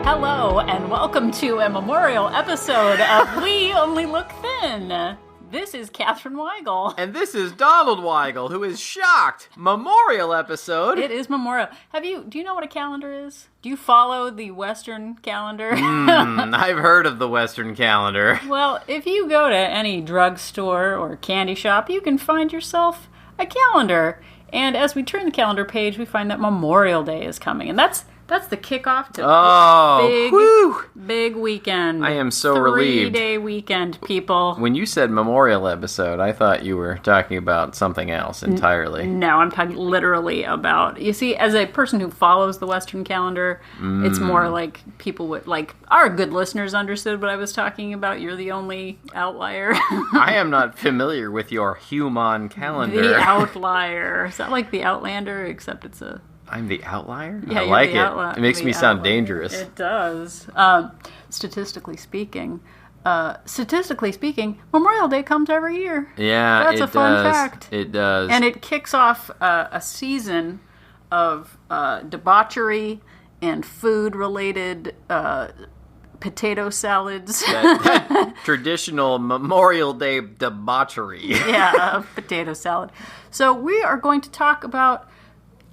Hello, and welcome to a memorial episode of We Only Look Thin. This is Catherine Weigel. And this is Donald Weigel, who is shocked. Memorial episode. It is memorial. Do you know what a calendar is? Do you follow the Western calendar? I've heard of the Western calendar. Well, if you go to any drugstore or candy shop, you can find yourself a calendar. And as we turn the calendar page, we find that Memorial Day is coming. And that's the kickoff to big weekend. I am so relieved. 3-day weekend, people. When you said memorial episode, I thought you were talking about something else entirely. No, I'm talking literally about... You see, as a person who follows the Western calendar, it's more like people would... Like, our good listeners understood what I was talking about. You're the only outlier. I am not familiar with your human calendar. The outlier. Is that like the Outlander, except it's a... I'm the outlier? Yeah, I like it. It makes me sound dangerous. It does. Statistically speaking, Memorial Day comes every year. Yeah, That's a fun fact. It does. And it kicks off a season of debauchery and food-related potato salads. That traditional Memorial Day debauchery. Yeah, potato salad. So we are going to talk about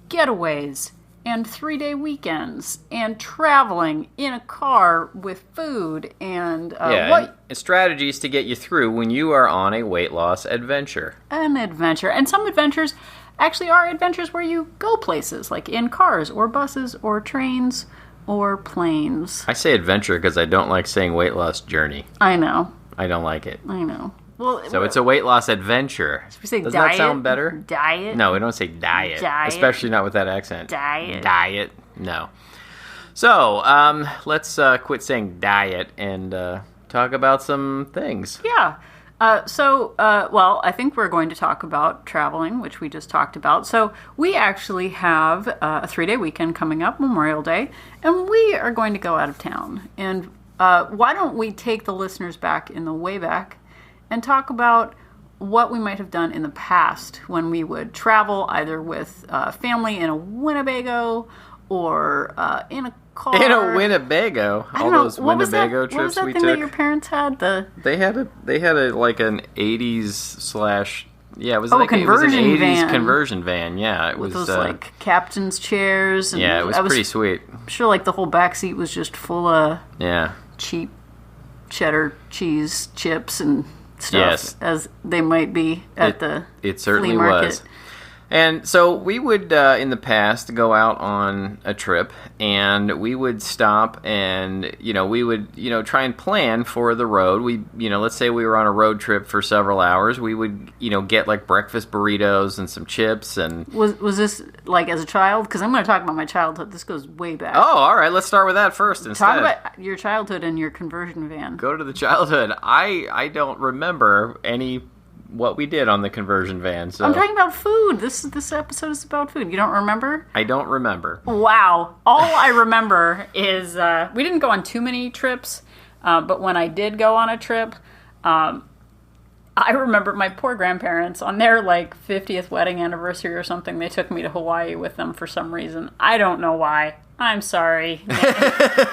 getaways and 3-day weekends and traveling in a car with food and and strategies to get you through when you are on a weight loss adventure. An adventure. And some adventures actually are adventures where you go places, like in cars or buses or trains or planes. I say adventure because I don't like saying weight loss journey. I know. I don't like it. I know. Well, so it's a weight loss adventure. We say Doesn't diet, that sound better? Diet? No, we don't say diet. Especially not with that accent. Diet. No. So, let's quit saying diet and talk about some things. Yeah. I think we're going to talk about traveling, which we just talked about. So we actually have a 3-day weekend coming up, Memorial Day, and we are going to go out of town. And why don't we take the listeners back in the way back and talk about what we might have done in the past when we would travel either with family in a Winnebago or in a car. In a Winnebago? All those Winnebago trips we took? What was that thing that your parents had? They had like an 80s / yeah, it was like an 80s van. Conversion van. Yeah, it with was those like captain's chairs. And yeah, it was pretty sweet. I'm sure like the whole back seat was just full of cheap cheddar cheese chips and stuff, as they might be at the certainly flea market. Was. And so we would, in the past, go out on a trip, and we would stop, and we would, try and plan for the road. We, let's say we were on a road trip for several hours. We would, get like breakfast burritos and some chips. And was this like as a child? Because I'm going to talk about my childhood. This goes way back. Oh, all right. Let's start with that first. Instead, talk about your childhood and your conversion van. Go to the childhood. I don't remember what we did on the conversion van. So I'm talking about food. This episode is about food. You don't remember? I don't remember. Wow. All I remember is we didn't go on too many trips, but when I did go on a trip, I remember my poor grandparents on their 50th wedding anniversary or something. They took me to Hawaii with them for some reason. I don't know why. I'm sorry,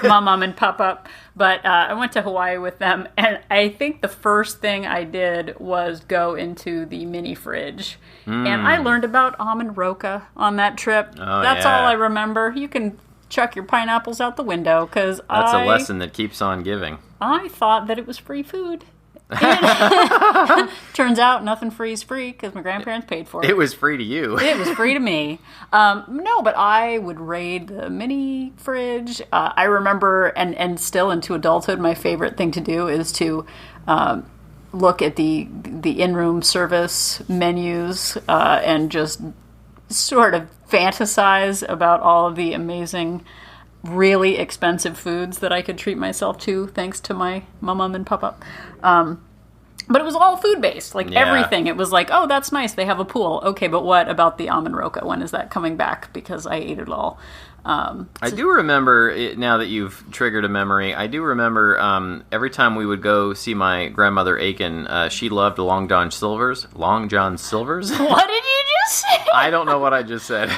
Mom and Papa, but I went to Hawaii with them, and I think the first thing I did was go into the mini fridge, and I learned about almond roca on that trip. That's all I remember. You can chuck your pineapples out the window, because that's a lesson that keeps on giving. I thought that it was free food. Turns out nothing free is free because my grandparents paid for it. It was free to you. It was free to me. No, but I would raid the mini fridge. I remember, and still into adulthood, my favorite thing to do is to look at the in-room service menus and just sort of fantasize about all of the amazing, really expensive foods that I could treat myself to thanks to my mom and papa. But it was all food-based, everything. It was like, oh, that's nice, they have a pool. Okay, but what about the almond roca? When is that coming back? Because I ate it all. I do remember, now that you've triggered a memory, I do remember every time we would go see my grandmother Aiken, she loved Long John Silver's. Long John Silver's? What did you just just say? I don't know what I just said.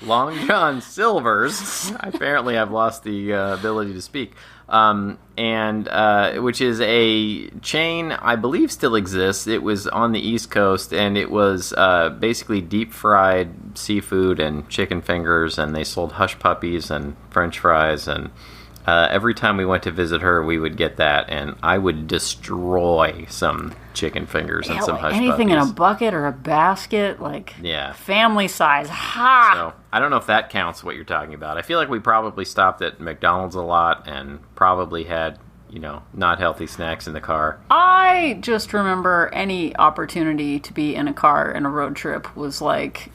Long John Silver's. Apparently, I've lost the ability to speak. Which is a chain I believe still exists. It was on the East Coast, and it was basically deep fried seafood and chicken fingers, and they sold hush puppies and French fries, and every time we went to visit her, we would get that, and I would destroy some chicken fingers and some hush puppies. Anything in a bucket or a basket, like family size. Ha! So I don't know if that counts what you're talking about. I feel like we probably stopped at McDonald's a lot and probably had, not healthy snacks in the car. I just remember any opportunity to be in a car in a road trip was like,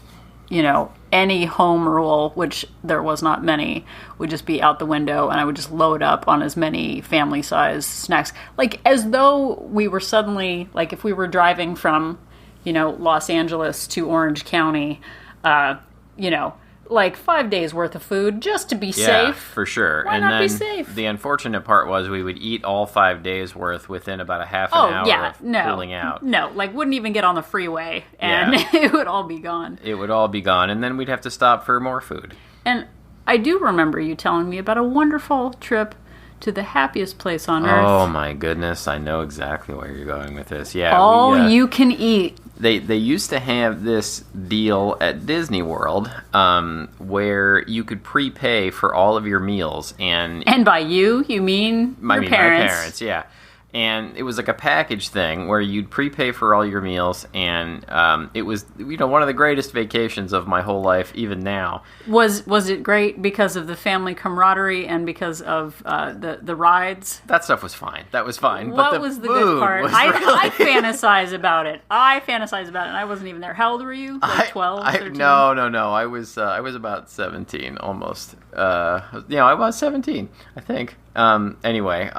any home rule, which there was not many, would just be out the window, and I would just load up on as many family-sized snacks. Like, as though we were suddenly, like, if we were driving from, Los Angeles to Orange County, like 5 days worth of food just to be safe. Yeah, for sure. Why not be safe? The unfortunate part was we would eat all 5 days worth within about a half an hour of pulling out. No, like wouldn't even get on the freeway, and it would all be gone. It would all be gone, and then we'd have to stop for more food. And I do remember you telling me about a wonderful trip to the happiest place on earth. Oh my goodness, I know exactly where you're going with this. Yeah, all you can eat. They used to have this deal at Disney World where you could prepay for all of your meals, and by you mean your parents. My parents, yeah. And it was like a package thing where you'd prepay for all your meals, and it was one of the greatest vacations of my whole life, even now. Was it great because of the family camaraderie and because of the rides? That stuff was fine. That was fine. What was the good part? I fantasize about it. And I wasn't even there. How old were you? Like 12, 13? No. I was about 17, almost. I was 17, I think. Anyway,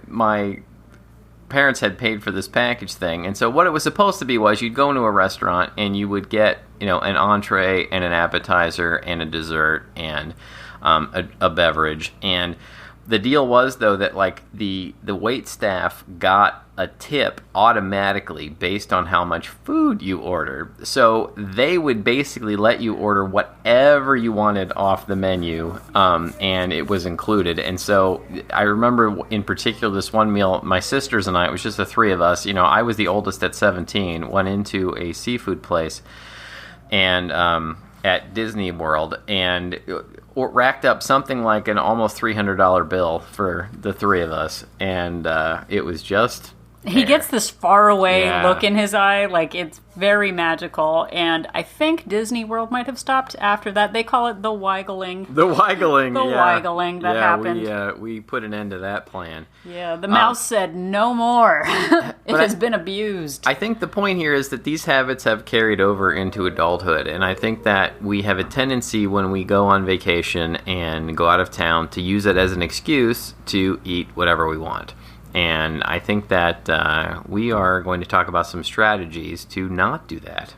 my parents had paid for this package thing, and so what it was supposed to be was you'd go into a restaurant and you would get, an entree and an appetizer and a dessert and a beverage. And the deal was, though, that like the wait staff got a tip automatically based on how much food you ordered. So they would basically let you order whatever you wanted off the menu, and it was included. And so I remember in particular this one meal, my sisters and I, it was just the three of us, I was the oldest at 17, went into a seafood place and at Disney World, and racked up something like an almost $300 bill for the three of us, and it was just He gets this faraway look in his eye, like it's very magical, and I think Disney World might have stopped after that. They call it the Wiggling. The Wiggling, Wiggling that happened. We put an end to that plan. Yeah, the mouse said no more. It has been abused. I think the point here is that these habits have carried over into adulthood, and I think that we have a tendency when we go on vacation and go out of town to use it as an excuse to eat whatever we want. And I think that we are going to talk about some strategies to not do that.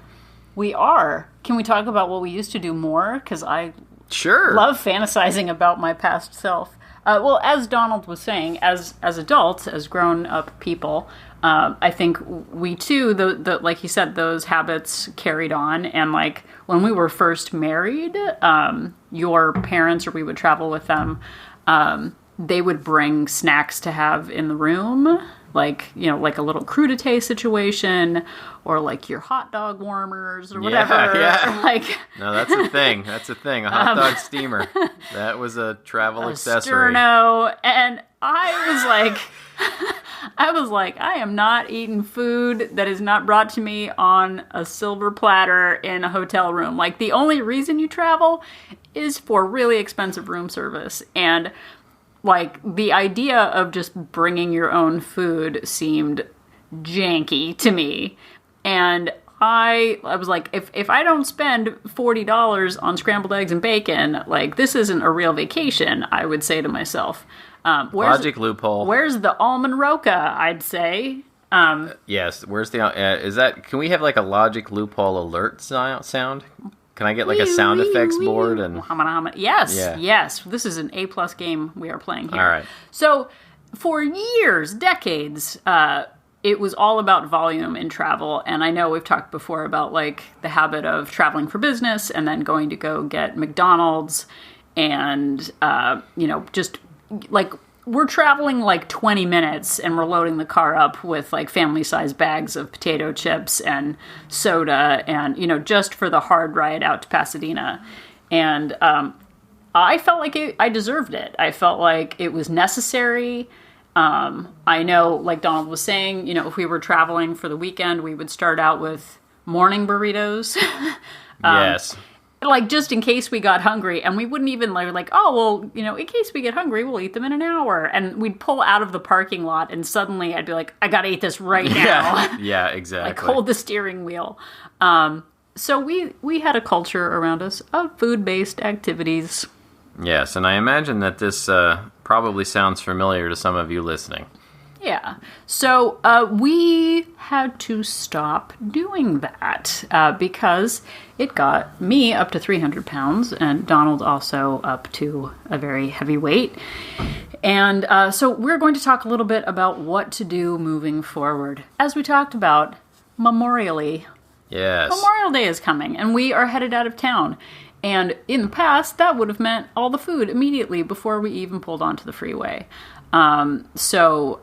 We are. Can we talk about what we used to do more? Because I sure love fantasizing about my past self. Well, as Donald was saying, as adults, as grown-up people, I think we too, like he said, those habits carried on. And like when we were first married, your parents, or we would travel with them, they would bring snacks to have in the room, like, like a little crudité situation, or like your hot dog warmers or whatever. Yeah. Like, no, that's a thing. That's a thing. A hot dog steamer. That was a travel accessory. Sterno, and I was like, I am not eating food that is not brought to me on a silver platter in a hotel room. Like, the only reason you travel is for really expensive room service, and like, the idea of just bringing your own food seemed janky to me. And I was like, if I don't spend $40 on scrambled eggs and bacon, like, this isn't a real vacation, I would say to myself. Logic loophole. Where's the almond roca, I'd say. Yes, where's the... can we have, like, a logic loophole alert sound? Can I get like a sound effects board? And Yes. This is an A+ game we are playing here. All right. So for years, decades, it was all about volume in travel. And I know we've talked before about like the habit of traveling for business and then going to go get McDonald's and, just like we're traveling like 20 minutes and we're loading the car up with like family sized bags of potato chips and soda and, just for the hard ride out to Pasadena. And I felt like I deserved it. I felt like it was necessary. I know, like Donald was saying, if we were traveling for the weekend, we would start out with morning burritos. Yes. Like, just in case we got hungry, and we wouldn't even like, oh, well, in case we get hungry, we'll eat them in an hour. And we'd pull out of the parking lot, and suddenly I'd be like, I gotta eat this right now. Yeah, exactly. Like, hold the steering wheel. So we had a culture around us of food-based activities. Yes, and I imagine that this probably sounds familiar to some of you listening. Yeah. So we had to stop doing that because it got me up to 300 pounds and Donald also up to a very heavy weight. And so we're going to talk a little bit about what to do moving forward. As we talked about, Memorial Day is coming and we are headed out of town. And in the past, that would have meant all the food immediately before we even pulled onto the freeway. So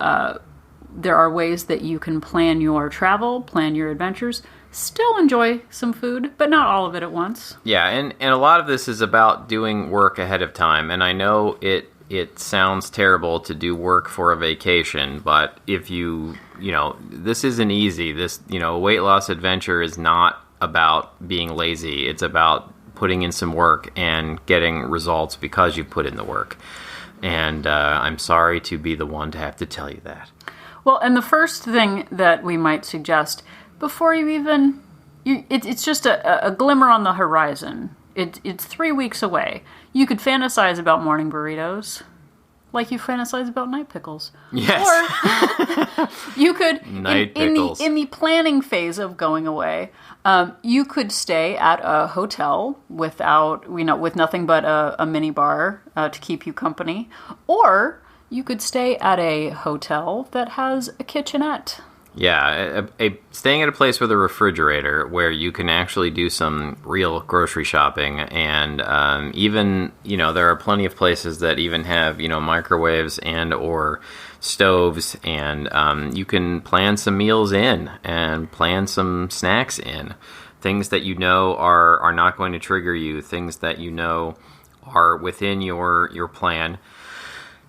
there are ways that you can plan your travel, plan your adventures, still enjoy some food, but not all of it at once. Yeah, and a lot of this is about doing work ahead of time. And I know it sounds terrible to do work for a vacation, but if this isn't easy. This, a weight loss adventure is not about being lazy. It's about putting in some work and getting results because you put in the work. And I'm sorry to be the one to have to tell you that. Well, and the first thing that we might suggest, before you even... it's just a glimmer on the horizon. It's 3 weeks away. You could fantasize about morning burritos, like you fantasize about night pickles. Yes. Or you could, night pickles. In the planning phase of going away, you could stay at a hotel with nothing but a mini bar to keep you company. Or you could stay at a hotel that has a kitchenette. Yeah, staying at a place with a refrigerator where you can actually do some real grocery shopping, and even there are plenty of places that even have microwaves and or stoves, and you can plan some meals in and plan some snacks in, things that are not going to trigger you, things that are within your plan,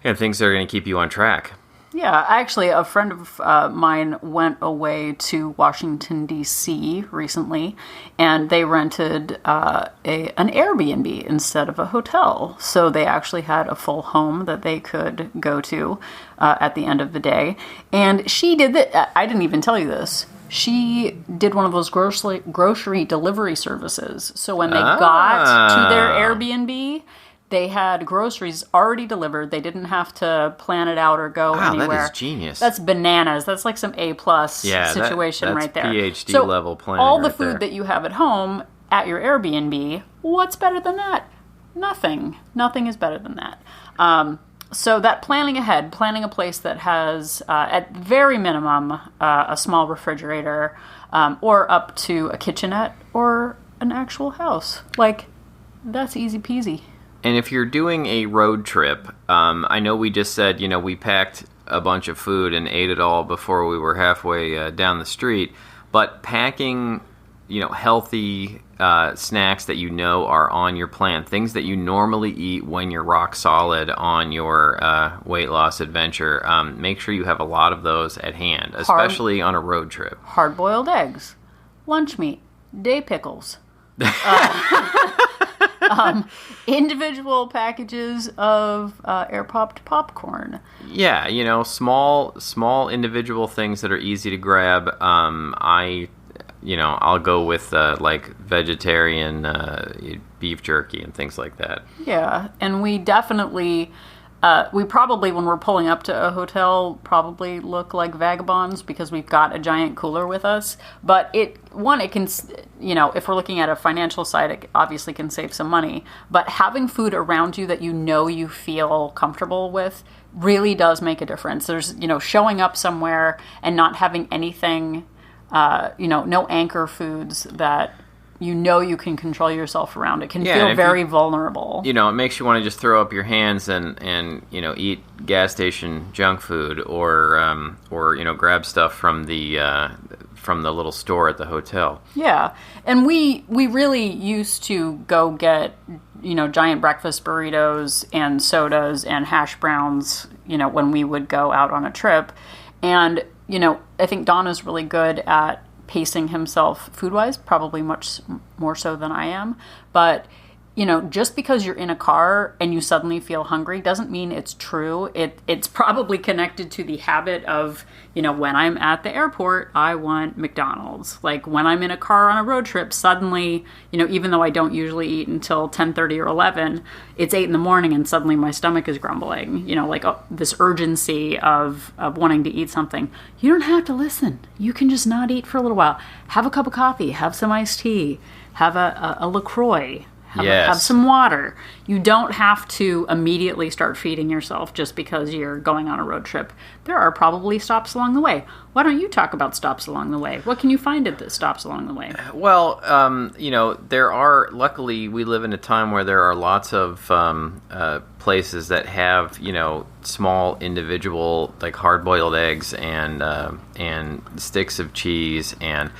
and things that are going to keep you on track. Yeah, actually, a friend of mine went away to Washington, D.C. recently, and they rented an Airbnb instead of a hotel. So they actually had a full home that they could go to at the end of the day. And she did that. I didn't even tell you this. She did one of those grocery delivery services. So when they got to their Airbnb, they had groceries already delivered. They didn't have to plan it out or go anywhere. That is genius. That's bananas. That's like some A+ situation that's right there. PhD level planning. All the food that you have at home at your Airbnb, what's better than that? Nothing. Nothing is better than that. So that planning ahead, planning a place that has, at very minimum, a small refrigerator, or up to a kitchenette or an actual house. Like, that's easy peasy. And if you're doing a road trip, I know we just said, we packed a bunch of food and ate it all before we were halfway down the street. But packing, healthy snacks that are on your plan, things that you normally eat when you're rock solid on your weight loss adventure, make sure you have a lot of those at hand, especially on a road trip. Hard-boiled eggs, lunch meat, day pickles. Individual packages of air-popped popcorn. Yeah, small individual things that are easy to grab. I'll go with like vegetarian beef jerky and things like that. Yeah, and we definitely We probably, when we're pulling up to a hotel, probably look like vagabonds because we've got a giant cooler with us. But it can, if we're looking at a financial side, it obviously can save some money. But having food around you that you feel comfortable with really does make a difference. There's, showing up somewhere and not having anything, no anchor foods that you can control yourself around. It can feel very vulnerable. It makes you want to just throw up your hands and eat gas station junk food or grab stuff from the little store at the hotel. Yeah, and we really used to go get giant breakfast burritos and sodas and hash browns when we would go out on a trip. And I think Donna's really good at pacing himself food-wise, probably much more so than I am. But, just because you're in a car and you suddenly feel hungry doesn't mean it's true. It's probably connected to the habit of, when I'm at the airport, I want McDonald's. Like when I'm in a car on a road trip, suddenly, even though I don't usually eat until 10:30 or 11, it's 8 a.m. and suddenly my stomach is grumbling, this urgency of wanting to eat something. You don't have to listen. You can just not eat for a little while. Have a cup of coffee, have some iced tea, have a LaCroix. Have some water. You don't have to immediately start feeding yourself just because you're going on a road trip. There are probably stops along the way. Why don't you talk about stops along the way? What can you find at the stops along the way? Well, there are, luckily, we live in a time where there are lots of places that have, small individual, like hard-boiled eggs and sticks of cheese and...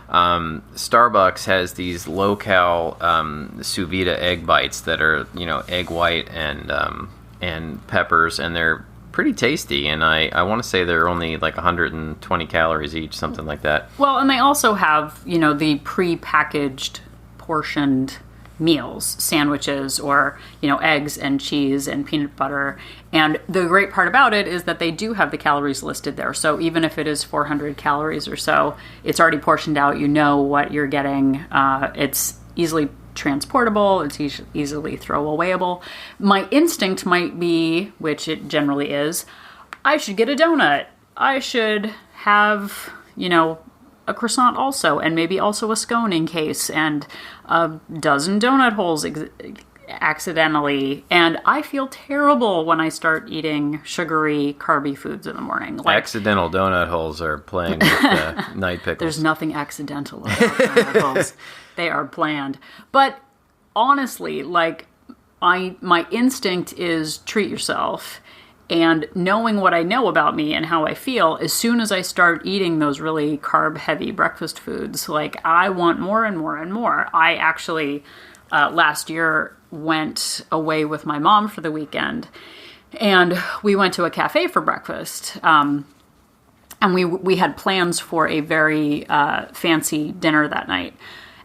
Starbucks has these low-cal sous vide egg bites that are, egg white and peppers, and they're pretty tasty. And I want to say they're only like 120 calories each, something like that. Well, and they also have, the pre-packaged portioned meals, sandwiches, or eggs and cheese and peanut butter. And the great part about it is that they do have the calories listed there. So even if it is 400 calories or so, it's already portioned out. You know what you're getting. It's easily transportable. It's easily throwawayable. My instinct might be, which it generally is, I should get a donut. I should have, a croissant also, and maybe also a scone in case, and a dozen donut holes accidentally. And I feel terrible when I start eating sugary, carby foods in the morning. Accidental donut holes are playing with night pickles. There's nothing accidental about donut holes. They are planned. But honestly, my instinct is treat yourself. And knowing what I know about me and how I feel, as soon as I start eating those really carb-heavy breakfast foods, I want more and more and more. I actually, last year, went away with my mom for the weekend, and we went to a cafe for breakfast. And we had plans for a very fancy dinner that night.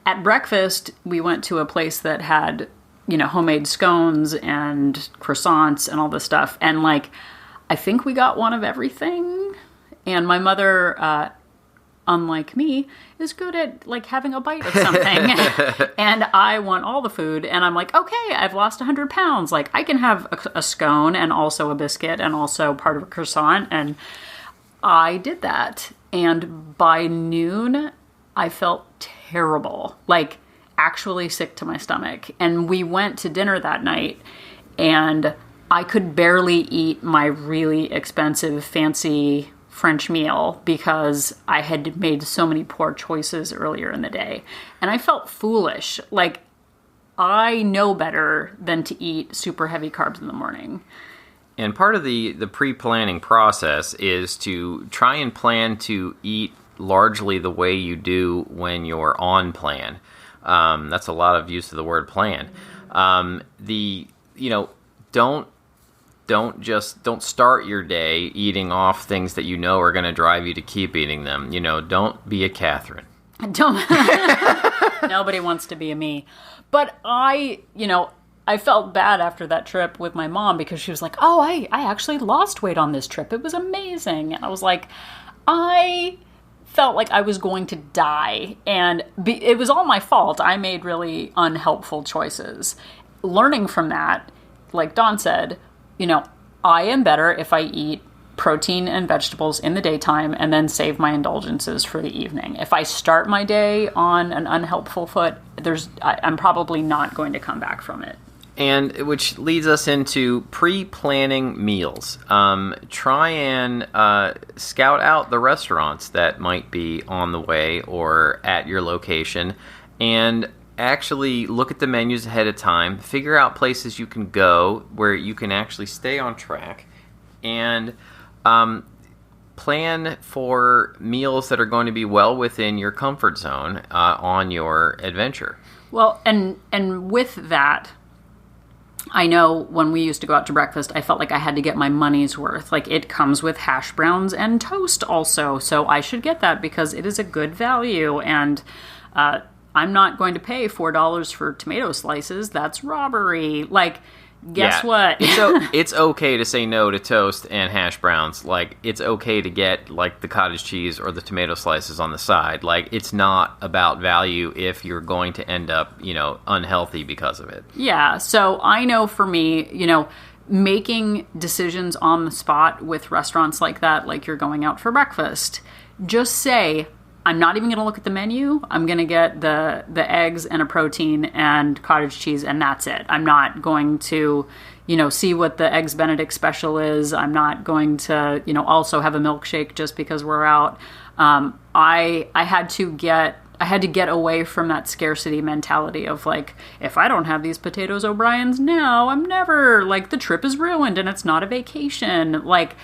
At breakfast, we went to a place that had homemade scones and croissants and all this stuff. And I think we got one of everything. And my mother, unlike me, is good at having a bite of something. And I want all the food. And I'm like, okay, I've lost 100 pounds. I can have a scone and also a biscuit and also part of a croissant. And I did that. And by noon, I felt terrible. Actually sick to my stomach. And we went to dinner that night, and I could barely eat my really expensive, fancy French meal because I had made so many poor choices earlier in the day. And I felt foolish. I know better than to eat super heavy carbs in the morning. And part of the pre-planning process is to try and plan to eat largely the way you do when you're on plan. That's a lot of use of the word plan. Don't start your day eating off things that are going to drive you to keep eating them. Don't be a Catherine. Nobody wants to be a me. But I felt bad after that trip with my mom because she was like, oh, I actually lost weight on this trip. It was amazing. And I was like, I felt like I was going to die, and it was all my fault. I made really unhelpful choices. Learning from that, like Dawn said, I am better if I eat protein and vegetables in the daytime and then save my indulgences for the evening. If I start my day on an unhelpful foot, I'm probably not going to come back from it. And which leads us into pre-planning meals. Try and scout out the restaurants that might be on the way or at your location, and actually look at the menus ahead of time. Figure out places you can go where you can actually stay on track, and plan for meals that are going to be well within your comfort zone on your adventure. Well, and with that, I know when we used to go out to breakfast, I felt like I had to get my money's worth. Like, it comes with hash browns and toast also, so I should get that because it is a good value, and I'm not going to pay $4 for tomato slices. That's robbery. Like, guess what? So it's okay to say no to toast and hash browns. Like, it's okay to get, like, the cottage cheese or the tomato slices on the side. Like, it's not about value if you're going to end up, unhealthy because of it. Yeah, so I know for me, making decisions on the spot with restaurants like that, like you're going out for breakfast, just say, I'm not even going to look at the menu. I'm going to get the eggs and a protein and cottage cheese, and that's it. I'm not going to, see what the Eggs Benedict special is. I'm not going to, also have a milkshake just because we're out. I had to get away from that scarcity mentality of, like, if I don't have these potatoes O'Brien's now, I'm never, like, the trip is ruined and it's not a vacation. Like,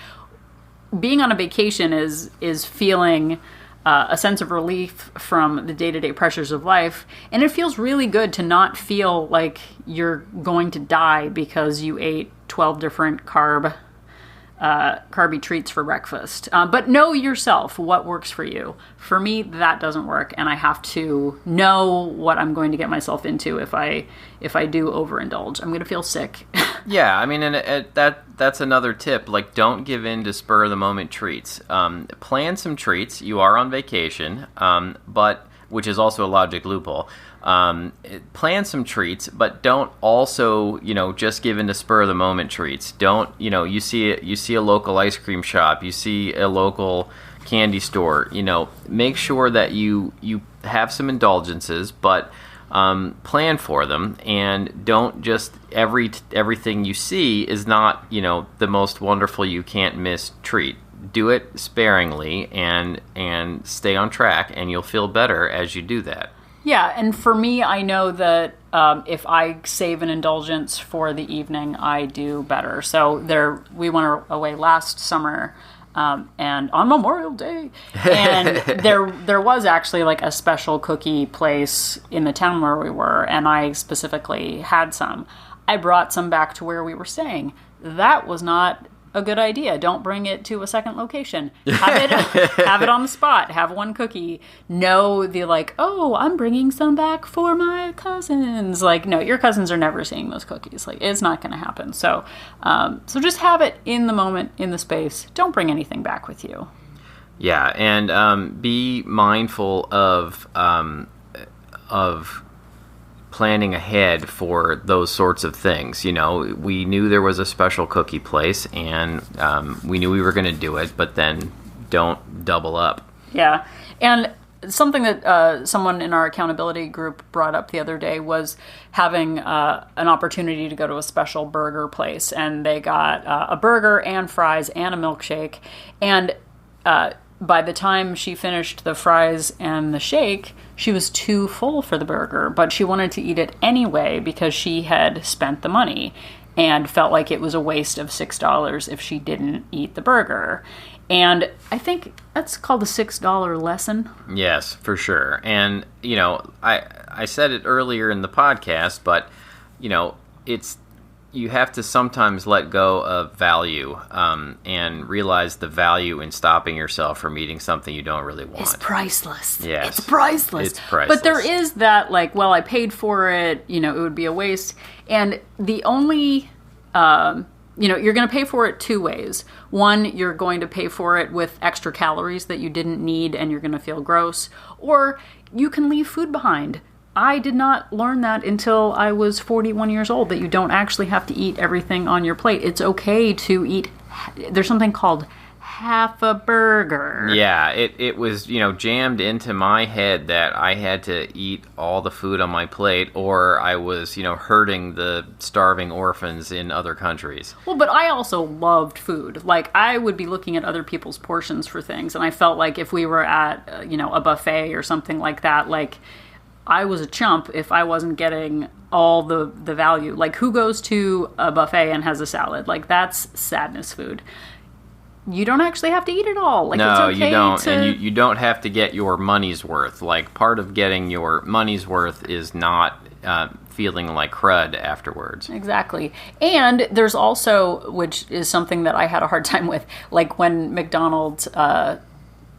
being on a vacation is feeling a sense of relief from the day-to-day pressures of life. And it feels really good to not feel like you're going to die because you ate 12 different carby treats for breakfast. But know yourself what works for you. For me, that doesn't work, and I have to know what I'm going to get myself into if I do overindulge. I'm going to feel sick. Yeah, I mean, and that's another tip. Like, don't give in to spur-of-the-moment treats. Plan some treats. You are on vacation, but which is also a logic loophole. Plan some treats, but don't also, just give in to spur-of-the-moment treats. Don't, you see a local ice cream shop, you see a local candy store, make sure that you have some indulgences, but plan for them, and don't just everything you see is not the most wonderful you can't miss treat. Do it sparingly and stay on track, and you'll feel better as you do that. Yeah, and for me, I know that if I save an indulgence for the evening, I do better. So we went away last summer. And on Memorial Day, and there was actually, like, a special cookie place in the town where we were, and I specifically had some. I brought some back to where we were staying. That was not a good idea. Don't bring it to a second location. Have it on the spot. Have one cookie. No, the, like, oh, I'm bringing some back for my cousins. Like, no, your cousins are never seeing those cookies. Like, it's not going to happen. So just have it in the moment, in the space. Don't bring anything back with you. Yeah, and be mindful of planning ahead for those sorts of things. We knew there was a special cookie place, and we knew we were going to do it, but then don't double up. Yeah, and something that someone in our accountability group brought up the other day was having an opportunity to go to a special burger place, and they got a burger and fries and a milkshake, and by the time she finished the fries and the shake, she was too full for the burger, but she wanted to eat it anyway because she had spent the money and felt like it was a waste of $6 if she didn't eat the burger. And I think that's called a $6 lesson. Yes, for sure. And, I said it earlier in the podcast, but, you have to sometimes let go of value and realize the value in stopping yourself from eating something you don't really want. It's priceless. Yes. It's priceless. It's priceless. But there is that, like, well, I paid for it, it would be a waste. And the only, you're going to pay for it two ways. One, you're going to pay for it with extra calories that you didn't need and you're going to feel gross. Or you can leave food behind. I did not learn that until I was 41 years old, that you don't actually have to eat everything on your plate. It's okay to eat. There's something called half a burger. Yeah, it was, jammed into my head that I had to eat all the food on my plate, or I was, hurting the starving orphans in other countries. Well, but I also loved food. Like, I would be looking at other people's portions for things, and I felt like if we were at, a buffet or something like that, like, I was a chump if I wasn't getting all the value. Like, who goes to a buffet and has a salad? Like, that's sadness food. You don't actually have to eat it all. Like, no, it's okay you don't. to... And you don't have to get your money's worth. Like, part of getting your money's worth is not feeling like crud afterwards. Exactly. And there's also, which is something that I had a hard time with, like when McDonald's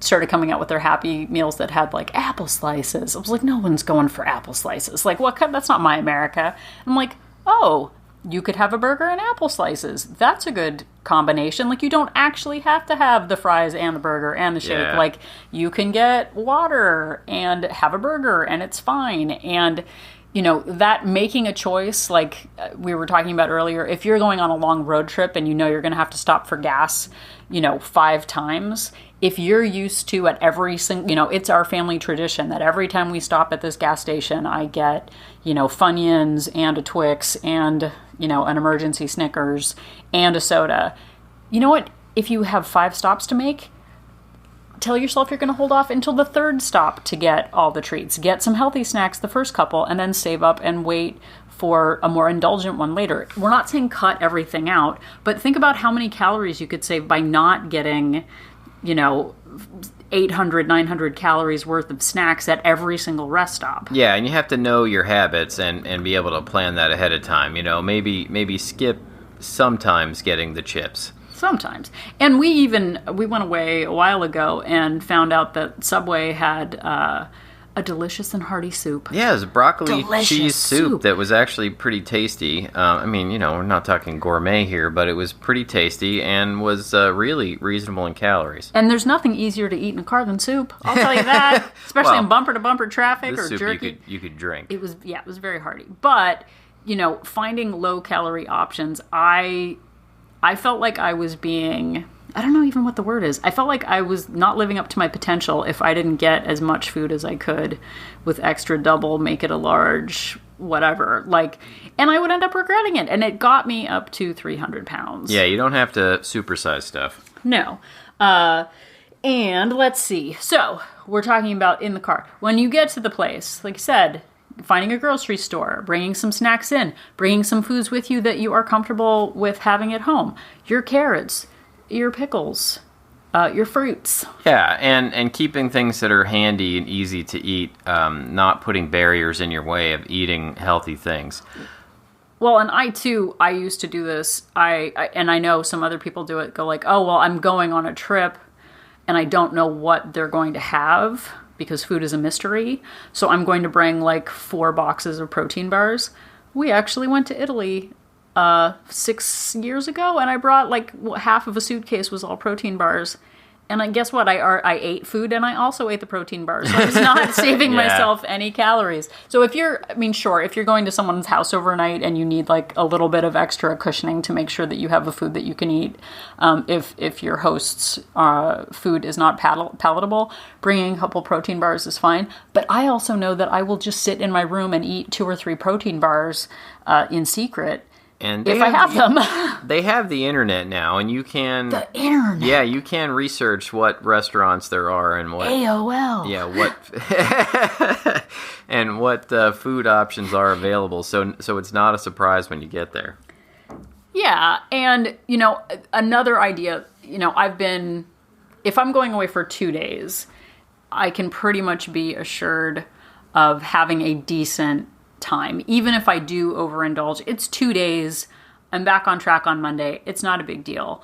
started coming out with their Happy Meals that had, like, apple slices. I was like, no one's going for apple slices. Like, what? That's not my America. I'm like, oh, you could have a burger and apple slices. That's a good combination. Like, you don't actually have to have the fries and the burger and the shake. Yeah. Like, you can get water and have a burger and it's fine. And, that making a choice, like we were talking about earlier, if you're going on a long road trip and you're going to have to stop for gas, 5 times, if you're used to at every single, it's our family tradition that every time we stop at this gas station, I get, Funyuns and a Twix and, an emergency Snickers and a soda. You know what? If you have 5 stops to make, tell yourself you're going to hold off until the 3rd stop to get all the treats. Get some healthy snacks the first couple and then save up and wait for a more indulgent one later. We're not saying cut everything out, but think about how many calories you could save by not getting, 800, 900 calories worth of snacks at every single rest stop. Yeah, and you have to know your habits and be able to plan that ahead of time. Maybe skip sometimes getting the chips. Sometimes. And we went away a while ago and found out that Subway had a delicious and hearty soup. Yeah, it was a broccoli Delicious cheese soup soup that was actually pretty tasty. We're not talking gourmet here, but it was pretty tasty and was really reasonable in calories. And there's nothing easier to eat in a car than soup. I'll tell you that. Especially in bumper-to-bumper traffic or soup jerky. You could drink. It was very hearty. But, finding low-calorie options, I felt like I was being, I don't know even what the word is. I felt like I was not living up to my potential if I didn't get as much food as I could with extra double, make it a large, whatever. And I would end up regretting it. And it got me up to 300 pounds. Yeah, you don't have to supersize stuff. No. And let's see. So we're talking about in the car. When you get to the place, like you said, finding a grocery store, bringing some snacks in, bringing some foods with you that you are comfortable with having at home. Your carrots, your pickles, your fruits. Yeah, and keeping things that are handy and easy to eat, not putting barriers in your way of eating healthy things. Well, and I used to do this. And I know some other people do it, go like, oh, well, I'm going on a trip and I don't know what they're going to have, because food is a mystery. So I'm going to bring 4 boxes of protein bars. We actually went to Italy 6 years ago, and I brought half of a suitcase was all protein bars. And guess what? I ate food, and I also ate the protein bars. So I was not saving myself any calories. So if you're going to someone's house overnight and you need a little bit of extra cushioning to make sure that you have the food that you can eat, if your host's food is not palatable, bringing a couple protein bars is fine. But I also know that I will just sit in my room and eat 2 or 3 protein bars in secret. And if I have them. They have the internet now, and you can... The internet? Yeah, you can research what restaurants there are and what... AOL. Yeah, what... and what food options are available, so it's not a surprise when you get there. Yeah, and, another idea, if I'm going away for 2 days, I can pretty much be assured of having a decent time. Even if I do overindulge, it's 2 days. I'm back on track on Monday. It's not a big deal.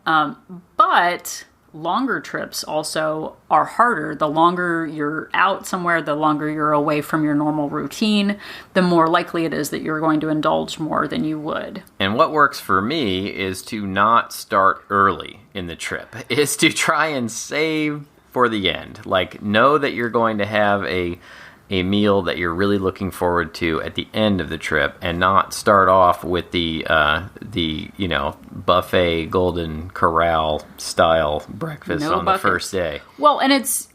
But longer trips also are harder. The longer you're out somewhere, the longer you're away from your normal routine, the more likely it is that you're going to indulge more than you would. And what works for me is to not start early in the trip, is to try and save for the end. Know that you're going to have a a meal that you're really looking forward to at the end of the trip, and not start off with the buffet Golden Corral style breakfast No on buckets. the first day. Well, and it's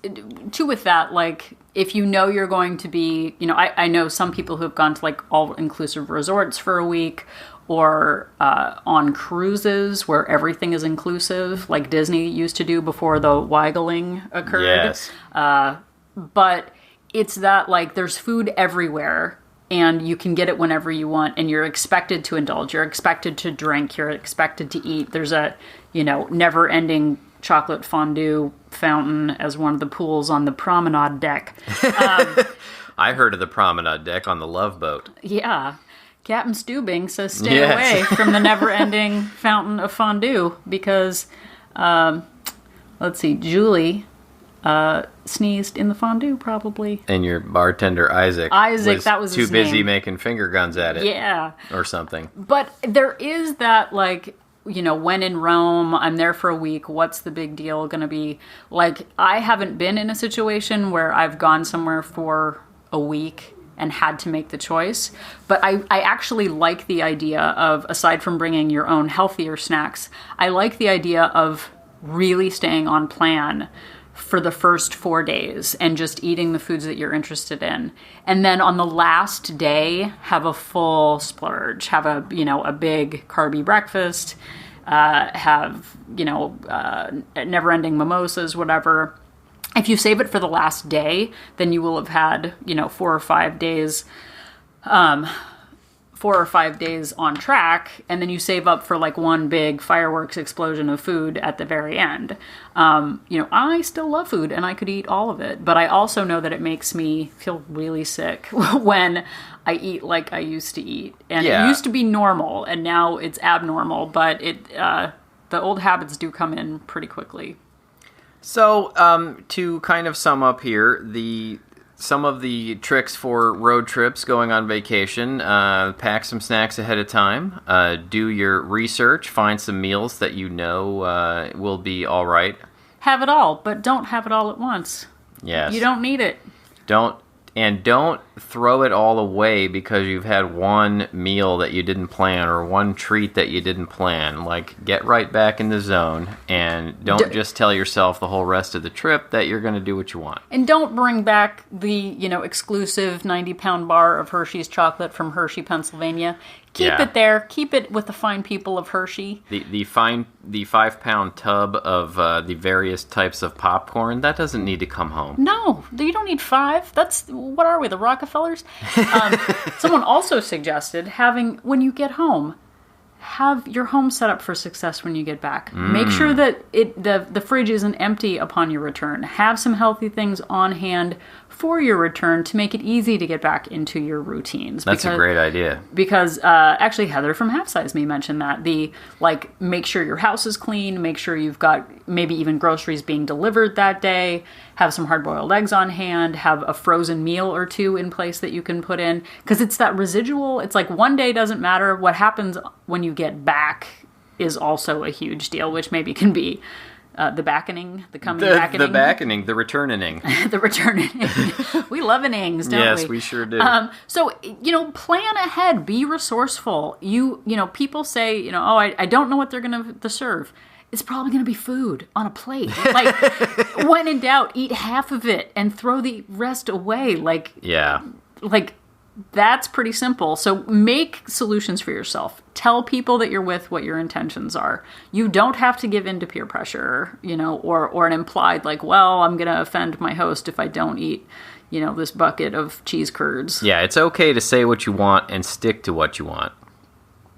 too with that, like, if you know you're going to be, I know some people who have gone to like all-inclusive resorts for a week, or on cruises where everything is inclusive, like Disney used to do before the waggling occurred. Yes. But it's that, like, there's food everywhere, and you can get it whenever you want, and you're expected to indulge, you're expected to drink, you're expected to eat. There's a, never-ending chocolate fondue fountain as one of the pools on the promenade deck. I heard of the promenade deck on the Love Boat. Yeah. Captain Stubing says stay Yes. away from the never-ending fountain of fondue because, let's see, Julie sneezed in the fondue probably. And your bartender Isaac, that was too his busy name. making finger guns at it. Yeah. Or something. But there is that, like, when in Rome, I'm there for a week, what's the big deal going to be? Like, I haven't been in a situation where I've gone somewhere for a week and had to make the choice. But I actually like the idea of, aside from bringing your own healthier snacks, I like the idea of really staying on plan for the first 4 days and just eating the foods that you're interested in. And then on the last day, have a full splurge, have a big carby breakfast, have, never-ending mimosas, whatever. If you save it for the last day, then you will have had, 4 or 5 days, 4 or 5 days on track, and then you save up for like one big fireworks explosion of food at the very end. I still love food and I could eat all of it, but I also know that it makes me feel really sick when I eat like I used to eat. And It used to be normal, and now it's abnormal, but the old habits do come in pretty quickly. So, to kind of sum up here, some of the tricks for road trips going on vacation: pack some snacks ahead of time, do your research, find some meals that will be all right. Have it all, but don't have it all at once. Yes. You don't need it. Don't throw it all away because you've had one meal that you didn't plan or one treat that you didn't plan. Like, get right back in the zone and don't just tell yourself the whole rest of the trip that you're going to do what you want. And don't bring back the, exclusive 90-pound bar of Hershey's chocolate from Hershey, Pennsylvania. Keep it there. Keep it with the fine people of Hershey. The 5-pound tub of the various types of popcorn, that doesn't need to come home. No, you don't need 5. What are we, the Rockefellers? Someone also suggested when you get home, have your home set up for success when you get back. Make sure that the fridge isn't empty upon your return. Have some healthy things on hand for your return to make it easy to get back into your routines. That's a great idea. Because actually Heather from Half Size Me mentioned that. Make sure your house is clean, make sure you've got maybe even groceries being delivered that day, have some hard-boiled eggs on hand, have a frozen meal or two in place that you can put in. Because it's that residual, it's like one day doesn't matter. What happens when you get back is also a huge deal, which maybe can be the backening, the backening. The backening, the returning. The returning. We love innings, don't we? Yes, we sure do. So, plan ahead. Be resourceful. People say, I don't know what they're going to serve. It's probably going to be food on a plate. Like, when in doubt, eat half of it and throw the rest away. That's pretty simple. So make solutions for yourself. Tell people that you're with what your intentions are. You don't have to give in to peer pressure, or an implied I'm going to offend my host if I don't eat, this bucket of cheese curds. Yeah, it's okay to say what you want and stick to what you want.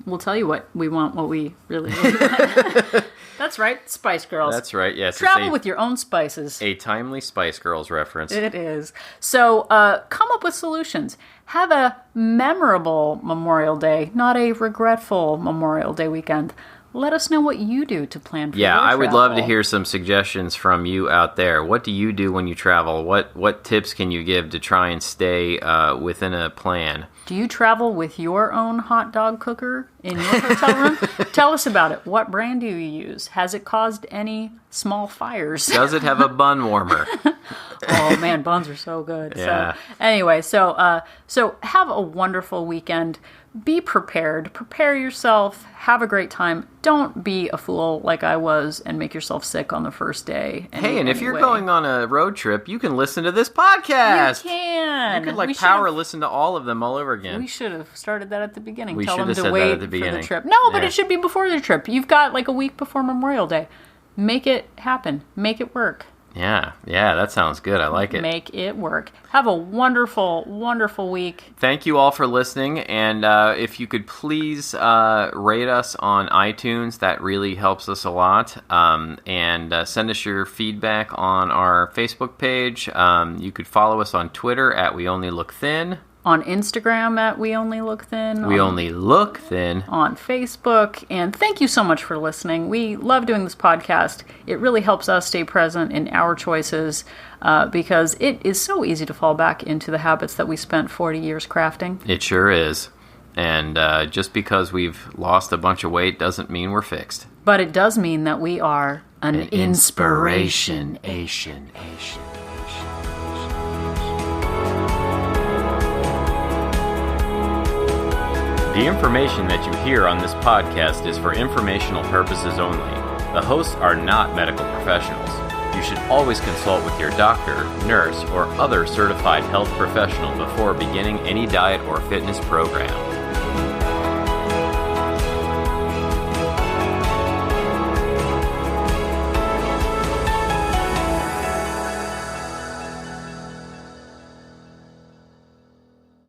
We'll tell you what we want, what we really want. That's right, Spice Girls. That's right, yes. Travel with your own spices. A timely Spice Girls reference. It is. So come up with solutions. Have a memorable Memorial Day, not a regretful Memorial Day weekend. let us know what you do to plan for your Yeah, I would travel. love to hear some suggestions from you out there. What do you do when you travel? What tips can you give to try and stay within a plan? Do you travel with your own hot dog cooker in your hotel room? Tell us about it. What brand do you use? Has it caused any small fires? Does it have a bun warmer? Oh man, buns are so good. Yeah. So anyway, so have a wonderful weekend. Be prepared. Prepare yourself. Have a great time. Don't be a fool like I was and make yourself sick on the first day. Hey, and if you're going on a road trip, you can listen to this podcast. You can. You could We power should've- listen to all of them all over again. We should have started that at the beginning. We Tell should them have to said that wait at the for beginning. the trip. No, but Yeah. it should be before the trip. You've got like a week before Memorial Day. Make it happen. Make it work. Yeah, that sounds good. I like it. Make it work. Have a wonderful, wonderful week. Thank you all for listening, and if you could please rate us on iTunes, that really helps us a lot, and send us your feedback on our Facebook page. You could follow us on Twitter at We Only Look Thin. On Instagram at We Only Look Thin. We Only Look Thin. On Facebook. And thank you so much for listening. We love doing this podcast. It really helps us stay present in our choices because it is so easy to fall back into the habits that we spent 40 years crafting. It sure is. And just because we've lost a bunch of weight doesn't mean we're fixed. But it does mean that we are an inspiration. Asian. The information that you hear on this podcast is for informational purposes only. The hosts are not medical professionals. You should always consult with your doctor, nurse, or other certified health professional before beginning any diet or fitness program.